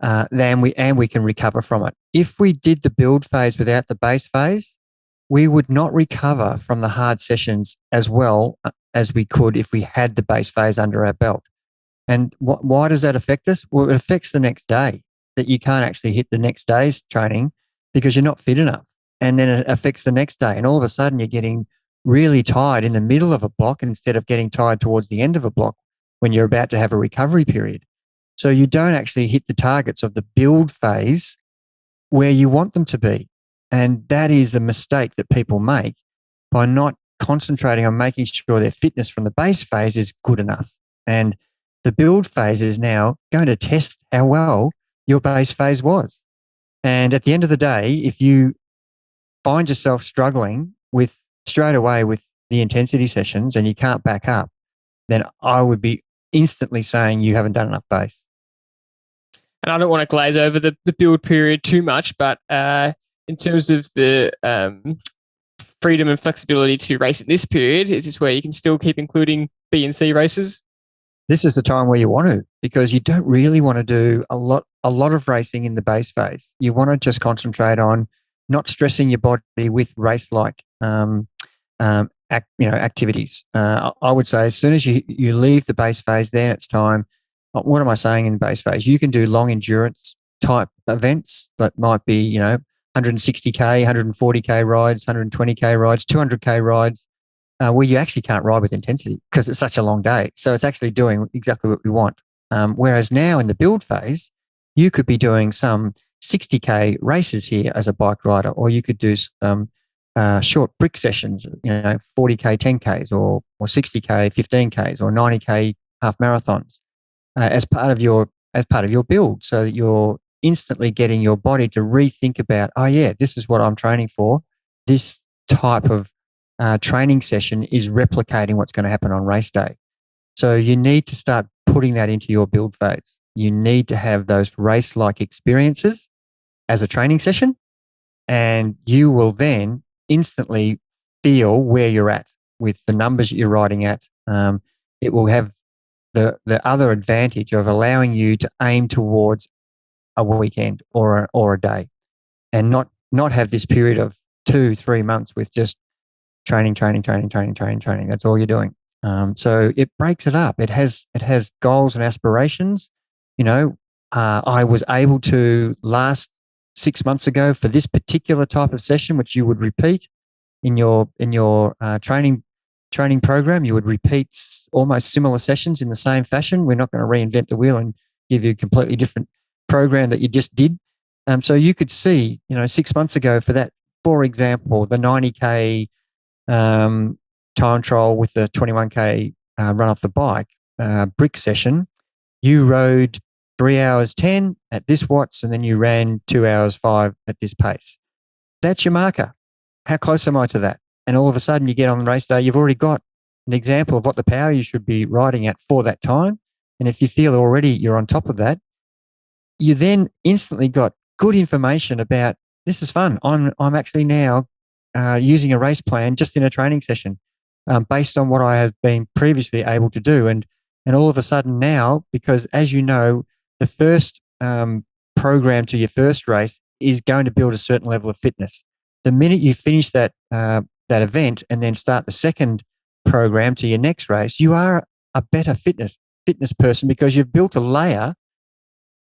[SPEAKER 2] and we can recover from it. If we did the build phase without the base phase, we would not recover from the hard sessions as well as we could if we had the base phase under our belt. And why does that affect us? Well, it affects the next day, that you can't actually hit the next day's training because you're not fit enough. And then it affects the next day. And all of a sudden you're getting really tired in the middle of a block instead of getting tired towards the end of a block when you're about to have a recovery period. So you don't actually hit the targets of the build phase where you want them to be. And that is a mistake that people make by not concentrating on making sure their fitness from the base phase is good enough. And the build phase is now going to test how well your base phase was. And at the end of the day, if you find yourself struggling straight away with the intensity sessions and you can't back up, then I would be instantly saying you haven't done enough base.
[SPEAKER 1] And I don't want to glaze over the build period too much, but in terms of the freedom and flexibility to race in this period, is this where you can still keep including B and C races?
[SPEAKER 2] This is the time where you want to, because you don't really want to do a lot of racing in the base phase. You want to just concentrate on not stressing your body with race-like activities. I would say as soon as you leave the base phase, then it's time. What am I saying in base phase? You can do long endurance type events that might be, 160K, 140K rides, 120K rides, 200K rides, where you actually can't ride with intensity because it's such a long day. So it's actually doing exactly what we want. Whereas now in the build phase, you could be doing some 60K races here as a bike rider, or you could do some short brick sessions, 40K 10Ks or 60K 15Ks or 90K half marathons as part of your build, so that you're instantly getting your body to rethink about, oh yeah, this is what I'm training for. This type of training session is replicating what's going to happen on race day. So you need to start putting that into your build phase. You need to have those race-like experiences as a training session, and you will then instantly feel where you're at with the numbers you're riding at. It will have the other advantage of allowing you to aim towards a weekend or a day, and not have this period of 2-3 months with just training, training, training, training, training, training. That's all you're doing. So it breaks it up. It has goals and aspirations. I was able to last 6 months ago for this particular type of session, which you would repeat in your training program. You would repeat almost similar sessions in the same fashion. We're not going to reinvent the wheel and give you a completely different program that you just did. So you could see, 6 months ago for that, for example, the 90K time trial with the 21K run off the bike brick session, you rode 3 hours 10 at this watts, and then you ran 2 hours 5 at this pace. That's your marker. How close am I to that? And all of a sudden you get on the race day, you've already got an example of what the power you should be riding at for that time. And if you feel already you're on top of that, you then instantly got good information about, this is fun. I'm actually now using a race plan just in a training session based on what I have been previously able to do. And all of a sudden now, because as you know, the first program to your first race is going to build a certain level of fitness. The minute you finish that event and then start the second program to your next race, you are a better fitness person because you've built a layer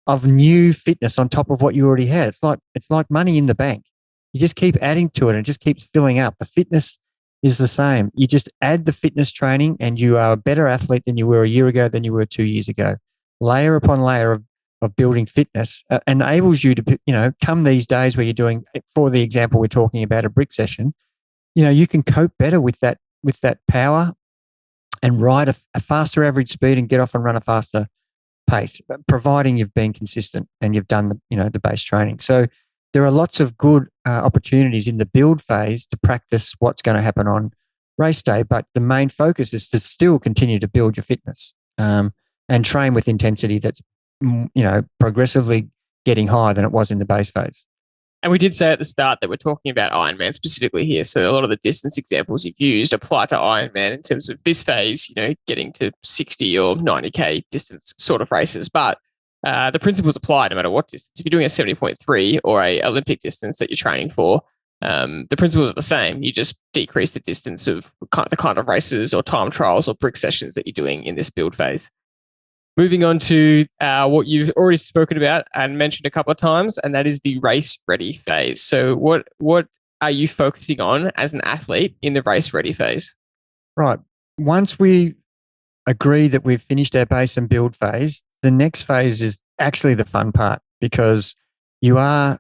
[SPEAKER 2] of new fitness on top of what you already had. It's like money in the bank. You just keep adding to it and it just keeps filling up. The fitness is the same. You just add the fitness training and you are a better athlete than you were a year ago, than you were 2 years ago. Layer upon layer of building fitness enables you to, come these days where you're doing, for the example we're talking about, a brick session, you can cope better with that power and ride a faster average speed and get off and run a faster pace, providing you've been consistent and you've done the base training. So there are lots of good opportunities in the build phase to practice what's going to happen on race day, but the main focus is to still continue to build your fitness and train with intensity that's progressively getting higher than it was in the base phase.
[SPEAKER 1] And we did say at the start that we're talking about Ironman specifically here. So a lot of the distance examples you've used apply to Ironman in terms of this phase, getting to 60 or 90K distance sort of races. But the principles apply no matter what distance. If you're doing a 70.3 or a Olympic distance that you're training for, the principles are the same. You just decrease the distance of the kind of races or time trials or brick sessions that you're doing in this build phase. Moving on to what you've already spoken about and mentioned a couple of times, and that is the race ready phase. So what are you focusing on as an athlete in the race ready phase? Right.
[SPEAKER 2] Once we agree that we've finished our base and build phase, the next phase is actually the fun part, because you are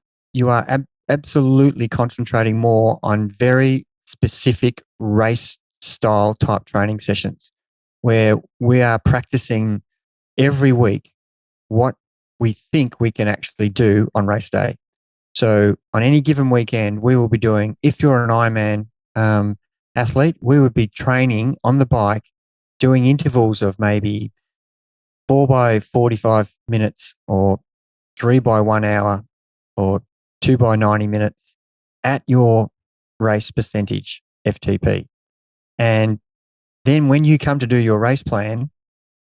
[SPEAKER 2] absolutely concentrating more on very specific race style type training sessions where we are practicing every week what we think we can actually do on race day. So on any given weekend, we will be doing, if you're an Ironman athlete, we would be training on the bike, doing intervals of maybe 4 by 45 minutes or 3 by 1 hour or 2 by 90 minutes at your race percentage FTP. And then when you come to do your race plan,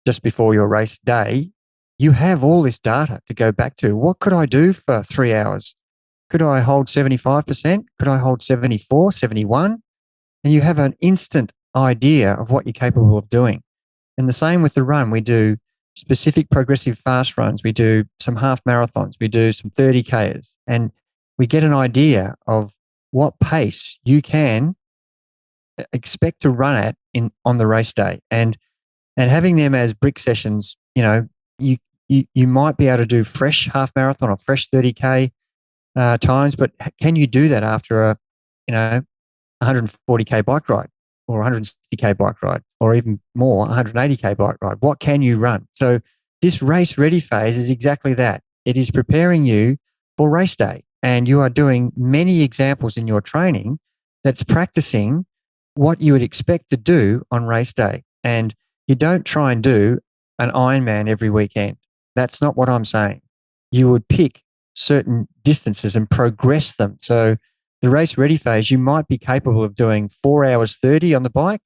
[SPEAKER 2] just before your race day, you have all this data to go back to. What could I do for 3 hours? Could I hold 75%? Could I hold 74, 71? And you have an instant idea of what you're capable of doing. And the same with the run. We do specific progressive fast runs. We do some half marathons. We do some 30Ks. And we get an idea of what pace you can expect to run at on the race day. And having them as brick sessions, you might be able to do fresh half marathon or fresh 30K times, but can you do that after a 140K bike ride or 160K bike ride or even more, 180K bike ride? What can you run? So this race ready phase is exactly that. It is preparing you for race day, and you are doing many examples in your training that's practicing what you would expect to do on race day. And you don't try and do an Ironman every weekend. That's not what I'm saying. You would pick certain distances and progress them. So the race ready phase, you might be capable of doing 4 hours 30 on the bike.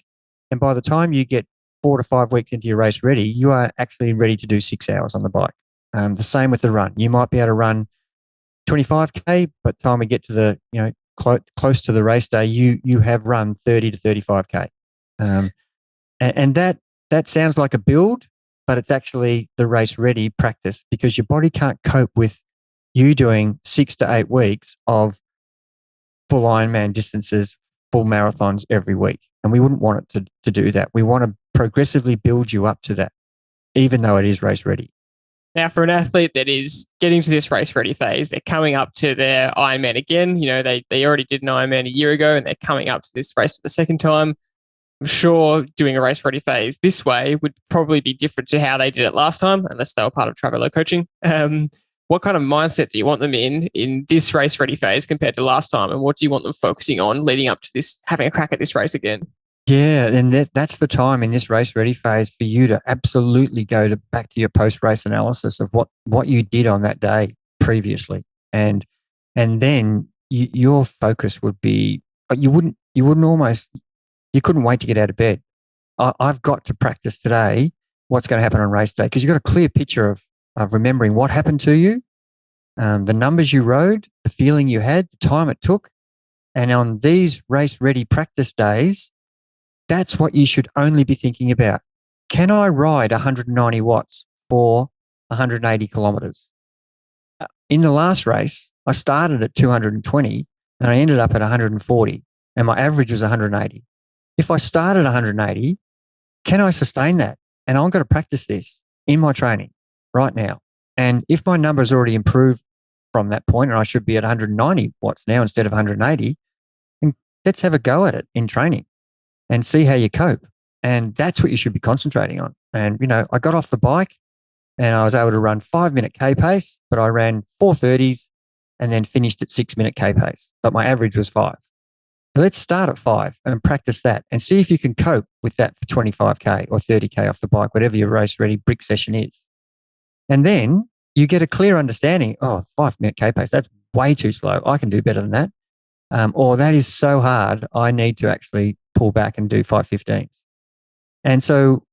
[SPEAKER 2] And by the time you get 4 to 5 weeks into your race ready, you are actually ready to do 6 hours on the bike. The same with the run. You might be able to run 25K, but time we get to the close to the race day, you have run 30 to 35K. And that sounds like a build, but it's actually the race ready practice, because your body can't cope with you doing 6 to 8 weeks of full Ironman distances, full marathons every week. And we wouldn't want it to do that. We want to progressively build you up to that, even though it is race ready.
[SPEAKER 1] Now, for an athlete that is getting to this race ready phase, they're coming up to their Ironman again. You know, they already did an Ironman a year ago and they're coming up to this race for the second time. I'm sure doing a race ready phase this way would probably be different to how they did it last time, unless they were part of Traveler coaching. What kind of mindset do you want them in this race ready phase compared to last time? And what do you want them focusing on leading up to this, having a crack at this race again?
[SPEAKER 2] Yeah, and that's the time in this race ready phase for you to absolutely go back to your post-race analysis of what you did on that day previously. And then your focus would be, you couldn't wait to get out of bed. I've got to practice today what's going to happen on race day, because you've got a clear picture of remembering what happened to you, the numbers you rode, the feeling you had, the time it took. And on these race ready practice days, that's what you should only be thinking about. Can I ride 190 watts for 180 kilometers? In the last race, I started at 220 and I ended up at 140, and my average was 180. If I started 180, can I sustain that? And I've got to practice this in my training right now. And if my numbers already improved from that point and I should be at 190 watts now instead of 180, then let's have a go at it in training and see how you cope. And that's what you should be concentrating on. And, I got off the bike and I was able to run 5-minute K pace, but I ran 4:30s and then finished at 6-minute K pace. But my average was 5. So let's start at 5 and practice that and see if you can cope with that for 25K or 30K off the bike, whatever your race ready brick session is. And then you get a clear understanding, 5-minute K pace, that's way too slow. I can do better than that. Or that is so hard, I need to actually pull back and do 5:15s. And so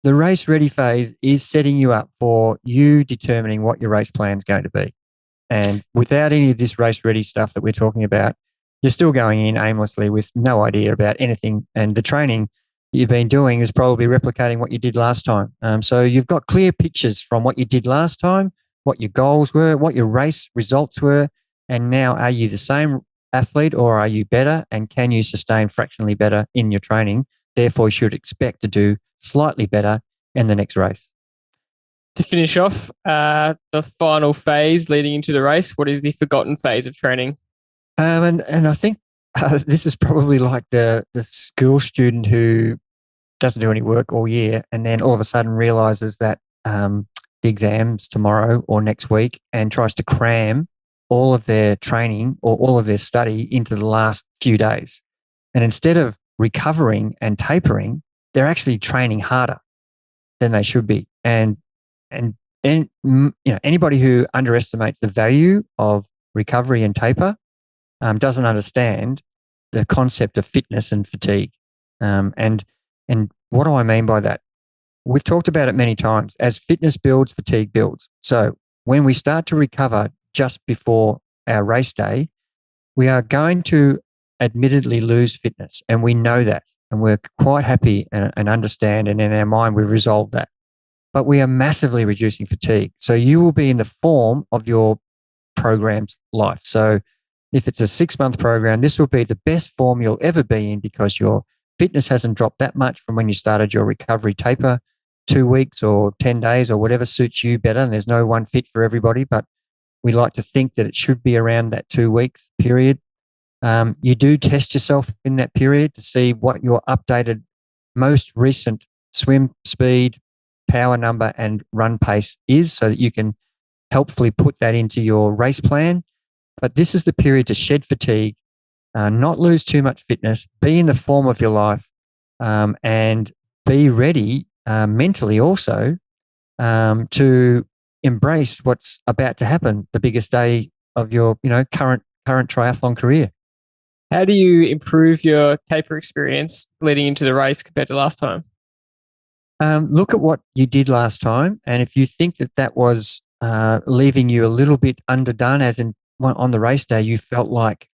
[SPEAKER 2] the race ready phase is setting you up for you determining what your race plan is going to be. And without any of this race ready stuff that we're talking about, you're still going in aimlessly with no idea about anything. And the training you've been doing is probably replicating what you did last time. So you've got clear pictures from what you did last time, what your goals were, what your race results were. And now, are you the same athlete or are you better? And can you sustain fractionally better in your training? Therefore, you should expect to do slightly better in the next race.
[SPEAKER 1] To finish off, the final phase leading into the race, what is the forgotten phase of training?
[SPEAKER 2] And I think this is probably like the school student who doesn't do any work all year and then all of a sudden realizes that the exam's tomorrow or next week and tries to cram all of their training or all of their study into the last few days. And instead of recovering and tapering, they're actually training harder than they should be. And anybody who underestimates the value of recovery and taper doesn't understand the concept of fitness and fatigue. And what do I mean by that? We've talked about it many times. As fitness builds, fatigue builds. So when we start to recover just before our race day, we are going to admittedly lose fitness. And we know that. And we're quite happy and understand. And in our mind, we've resolved that. But we are massively reducing fatigue. So you will be in the form of your program's life. So if it's a 6-month program, this will be the best form you'll ever be in because your fitness hasn't dropped that much from when you started your recovery taper, 2 weeks or 10 days or whatever suits you better. And there's no one fit for everybody, but we like to think that it should be around that 2 weeks period. You do test yourself in that period to see what your updated, most recent swim speed, power number, and run pace is so that you can helpfully put that into your race plan. But this is the period to shed fatigue, not lose too much fitness, be in the form of your life, and be ready mentally also to embrace what's about to happen, the biggest day of your current triathlon career.
[SPEAKER 1] How do you improve your taper experience leading into the race compared to last time?
[SPEAKER 2] Look at what you did last time, and if you think that was leaving you a little bit underdone, as in on the race day, you felt like,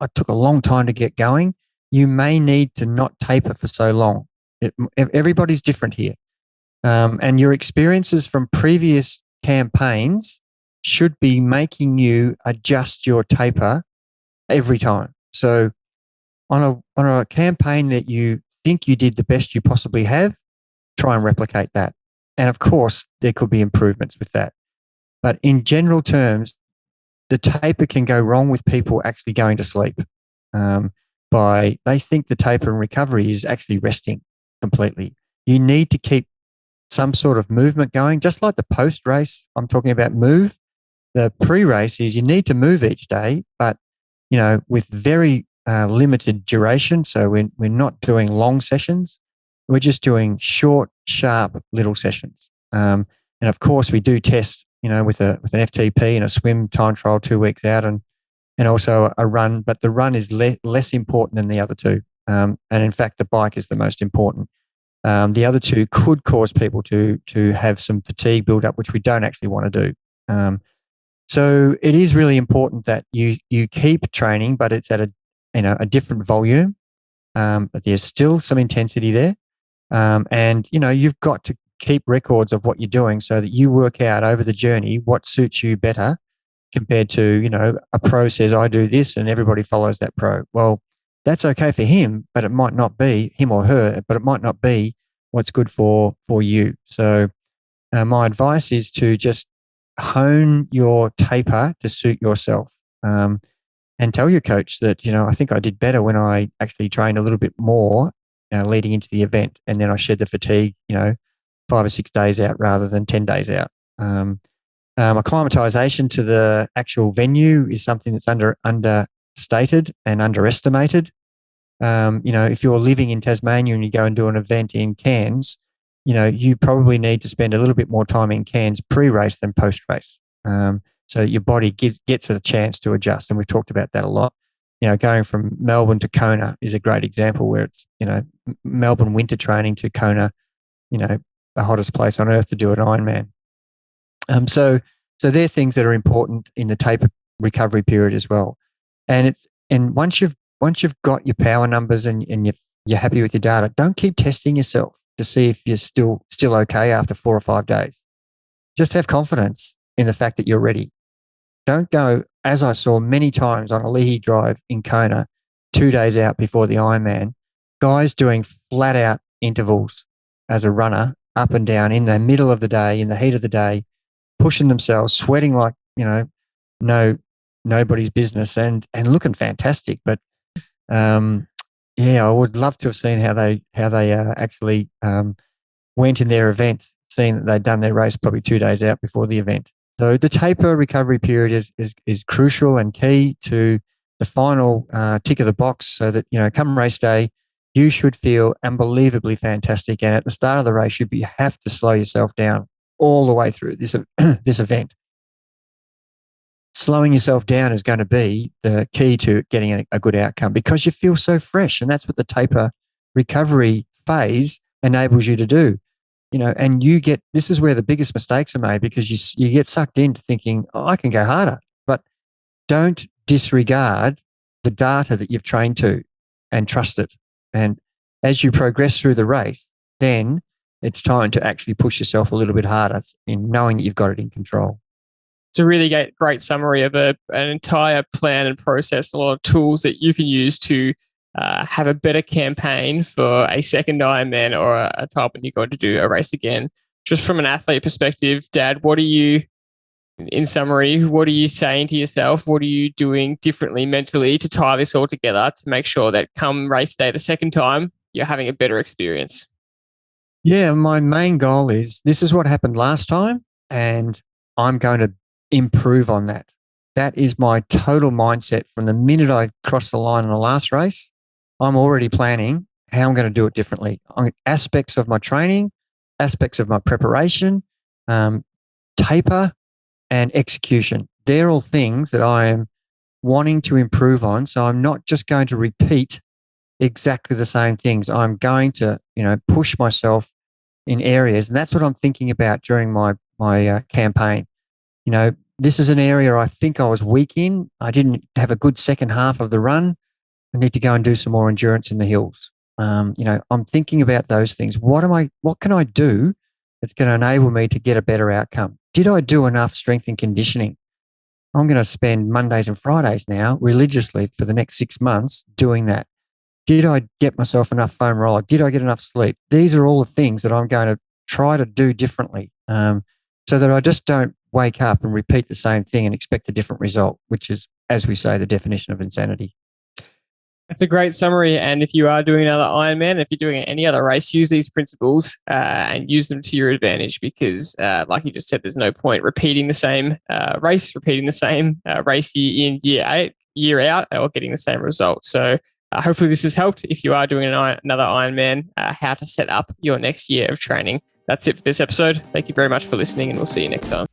[SPEAKER 2] I took a long time to get going. You may need to not taper for so long. Everybody's different here. And your experiences from previous campaigns should be making you adjust your taper every time. So on a campaign that you think you did the best you possibly have, try and replicate that. And of course, there could be improvements with that. But in general terms, the taper can go wrong with people actually going to sleep. They think the taper and recovery is actually resting completely. You need to keep some sort of movement going, just like the post-race. I'm talking about move. The pre-race is you need to move each day, but with very limited duration. So we're not doing long sessions. We're just doing short, sharp little sessions. And of course, we do test, with an FTP and a swim time trial 2 weeks out, and also a run. But the run is less important than the other two. And in fact, the bike is the most important. The other two could cause people to have some fatigue build up, which we don't actually want to do. So it is really important that you keep training, but it's at a different volume. But there's still some intensity there. And you've got to keep records of what you're doing so that you work out over the journey what suits you better compared to, a pro says, I do this and everybody follows that pro. Well, that's okay for him, but it might not be him or her, but it might not be what's good for you. So my advice is to just hone your taper to suit yourself. And tell your coach that, I think I did better when I actually trained a little bit more leading into the event. And then I shed the fatigue, 5 or 6 days out rather than 10 days out. Acclimatization to the actual venue is something that's understated and underestimated. If you're living in Tasmania and you go and do an event in Cairns, you probably need to spend a little bit more time in Cairns pre-race than post-race. So that your body gets a chance to adjust. And we've talked about that a lot. Going from Melbourne to Kona is a great example where it's, Melbourne winter training to Kona, the hottest place on earth to do an Ironman. So they're things that are important in the taper recovery period as well. And once you've got your power numbers and you're happy with your data, don't keep testing yourself to see if you're still okay after 4 or 5 days. Just have confidence in the fact that you're ready. Don't go, as I saw many times on a Leahy Drive in Kona, 2 days out before the Ironman, guys doing flat out intervals as a runner, up and down in the middle of the day, in the heat of the day, pushing themselves, sweating like, nobody's business and looking fantastic. But I would love to have seen how they actually went in their event, seeing that they'd done their race probably 2 days out before the event. So the taper recovery period is crucial and key to the final tick of the box so that, come race day, you should feel unbelievably fantastic. And at the start of the race, you have to slow yourself down all the way through this event. Slowing yourself down is going to be the key to getting a good outcome because you feel so fresh. And that's what the taper recovery phase enables you to do. And this is where the biggest mistakes are made because you get sucked into thinking, I can go harder. But don't disregard the data that you've trained to and trust it. And as you progress through the race, then it's time to actually push yourself a little bit harder in knowing that you've got it in control.
[SPEAKER 1] It's a really great summary of an entire plan and process, a lot of tools that you can use to have a better campaign for a second Ironman or a time when you're going to do a race again. Just from an athlete perspective, Dad, in summary, what are you saying to yourself? What are you doing differently mentally to tie this all together to make sure that come race day the second time, you're having a better experience?
[SPEAKER 2] Yeah, my main goal is this is what happened last time, and I'm going to improve on that. That is my total mindset from the minute I crossed the line in the last race. I'm already planning how I'm going to do it differently. Aspects of my training, aspects of my preparation, taper, and execution. They're all things that I am wanting to improve on. So I'm not just going to repeat exactly the same things. I'm going to, push myself in areas. And that's what I'm thinking about during my campaign. this is an area I think I was weak in. I didn't have a good second half of the run. I need to go and do some more endurance in the hills. I'm thinking about those things. What can I do that's going to enable me to get a better outcome? Did I do enough strength and conditioning? I'm going to spend Mondays and Fridays now religiously for the next 6 months doing that. Did I get myself enough foam roller? Did I get enough sleep? These are all the things that I'm going to try to do differently, so that I just don't wake up and repeat the same thing and expect a different result, which is, as we say, the definition of insanity.
[SPEAKER 1] That's a great summary. And if you are doing another Ironman, if you're doing any other race, use these principles and use them to your advantage, because like you just said, there's no point repeating the same race year in, year out, or getting the same result. So hopefully this has helped if you are doing another Ironman, how to set up your next year of training. That's it for this episode. Thank you very much for listening, and we'll see you next time.